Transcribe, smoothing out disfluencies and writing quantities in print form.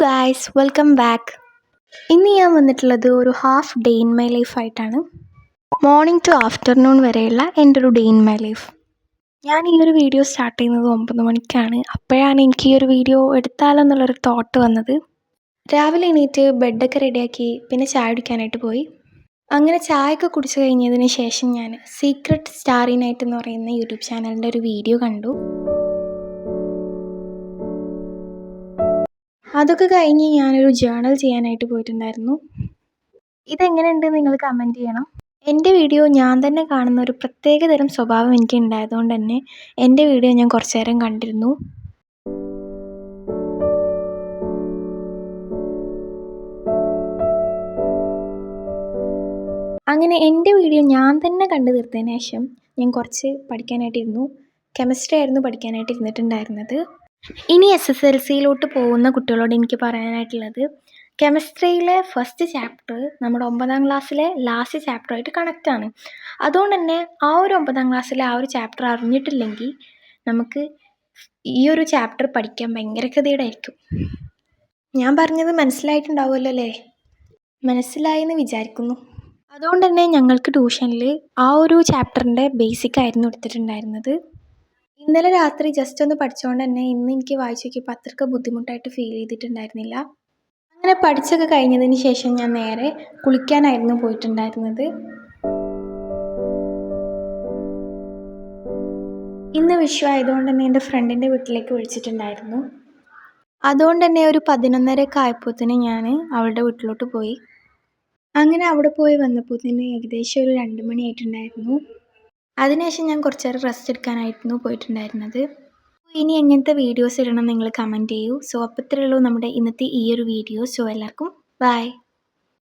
Guys, welcome back. ഇന്ന് ഞാൻ വന്നിട്ടുള്ളത് ഒരു half day in my life ആയിട്ടാണ്. മോർണിംഗ് ടു ആഫ്റ്റർനൂൺ വരെയുള്ള എൻ്റെ ഒരു ഡേ ഇൻ മൈ ലൈഫ്. ഞാൻ ഈ ഒരു വീഡിയോ സ്റ്റാർട്ട് ചെയ്യുന്നത് 9 മണിക്കാണ്. അപ്പോഴാണ് എനിക്ക് ഈ ഒരു വീഡിയോ എടുത്താലോ എന്നുള്ളൊരു തോട്ട് വന്നത്. രാവിലെ എണീറ്റ് ബെഡൊക്കെ റെഡിയാക്കി പിന്നെ ചായ കുടിക്കാനായിട്ട് പോയി. അങ്ങനെ ചായയൊക്കെ കുടിച്ചു കഴിഞ്ഞതിന് ശേഷം ഞാൻ സീക്രട്ട് സ്റ്റാറി നൈറ്റ് എന്ന് പറയുന്ന യൂട്യൂബ് ചാനലിൻ്റെ ഒരു വീഡിയോ കണ്ടു. അതൊക്കെ കഴിഞ്ഞ് ഞാനൊരു ജേണൽ ചെയ്യാനായിട്ട് പോയിട്ടുണ്ടായിരുന്നു. ഇതെങ്ങനെയുണ്ട് നിങ്ങൾ കമൻറ്റ് ചെയ്യണം. എൻ്റെ വീഡിയോ ഞാൻ തന്നെ കാണുന്ന ഒരു പ്രത്യേകതരം സ്വഭാവം എനിക്ക് ഉണ്ടായതുകൊണ്ട് തന്നെ എൻ്റെ വീഡിയോ ഞാൻ കുറച്ച് നേരം കണ്ടിരുന്നു. അങ്ങനെ എൻ്റെ വീഡിയോ ഞാൻ തന്നെ കണ്ടു തീർത്തതിന് ശേഷം ഞാൻ കുറച്ച് പഠിക്കാനായിട്ടിരുന്നു. കെമിസ്ട്രി ആയിരുന്നു പഠിക്കാനായിട്ട് ഇരുന്നിട്ടുണ്ടായിരുന്നത്. ഇനി SSLCയിലോട്ട് പോകുന്ന കുട്ടികളോട് എനിക്ക് പറയാനായിട്ടുള്ളത്, കെമിസ്ട്രിയിലെ ഫസ്റ്റ് ചാപ്റ്റർ നമ്മുടെ 9ാം ക്ലാസ്സിലെ ലാസ്റ്റ് ചാപ്റ്ററായിട്ട് കണക്റ്റാണ്. അതുകൊണ്ട് തന്നെ ആ ഒരു 9ാം ക്ലാസ്സിലെ ആ ഒരു ചാപ്റ്റർ അറിഞ്ഞിട്ടില്ലെങ്കിൽ നമുക്ക് ഈ ഒരു ചാപ്റ്റർ പഠിക്കാൻ ഭയങ്കര ഗതികേടായിരിക്കും. ഞാൻ പറഞ്ഞത് മനസ്സിലായിട്ടുണ്ടാവുമല്ലോ അല്ലേ? മനസ്സിലായെന്ന് വിചാരിക്കുന്നു. അതുകൊണ്ട് തന്നെ ഞങ്ങൾക്ക് ട്യൂഷനിൽ ആ ഒരു ചാപ്റ്ററിൻ്റെ ബേസിക് ആയിരുന്നു എടുത്തിട്ടുണ്ടായിരുന്നത്. ഇന്നലെ രാത്രി ജസ്റ്റ് ഒന്ന് പഠിച്ചുകൊണ്ട് തന്നെ ഇന്ന് എനിക്ക് വായിച്ചു നോക്കിയപ്പോൾ അത്രയ്ക്ക് ബുദ്ധിമുട്ടായിട്ട് ഫീൽ ചെയ്തിട്ടുണ്ടായിരുന്നില്ല. അങ്ങനെ പഠിച്ചൊക്കെ കഴിഞ്ഞതിന് ശേഷം ഞാൻ നേരെ കുളിക്കാനായിരുന്നു പോയിട്ടുണ്ടായിരുന്നത്. ഇന്ന് വിഷു ആയതുകൊണ്ട് തന്നെ എൻ്റെ ഫ്രണ്ടിൻ്റെ വീട്ടിലേക്ക് വിളിച്ചിട്ടുണ്ടായിരുന്നു. അതുകൊണ്ട് തന്നെ ഒരു 11:30 ആയപ്പോഴത്തേന് ഞാൻ അവളുടെ വീട്ടിലോട്ട് പോയി. അങ്ങനെ അവിടെ പോയി വന്നപ്പോഴത്തേന് ഏകദേശം ഒരു 2 മണി ആയിട്ടുണ്ടായിരുന്നു. അതിനുശേഷം ഞാൻ കുറച്ച് നേരം റെസ്റ്റ് എടുക്കാനായിരുന്നു പോയിട്ടുണ്ടായിരുന്നത്. ഇനി എങ്ങനത്തെ വീഡിയോസ് ഇടണം നിങ്ങൾ കമൻറ്റ് ചെയ്യൂ. സോ അപ്പോൾ ഇത്രയേ ഉള്ളൂ നമ്മുടെ ഇന്നത്തെ ഈ ഒരു വീഡിയോ. സോ എല്ലാവർക്കും ബൈ.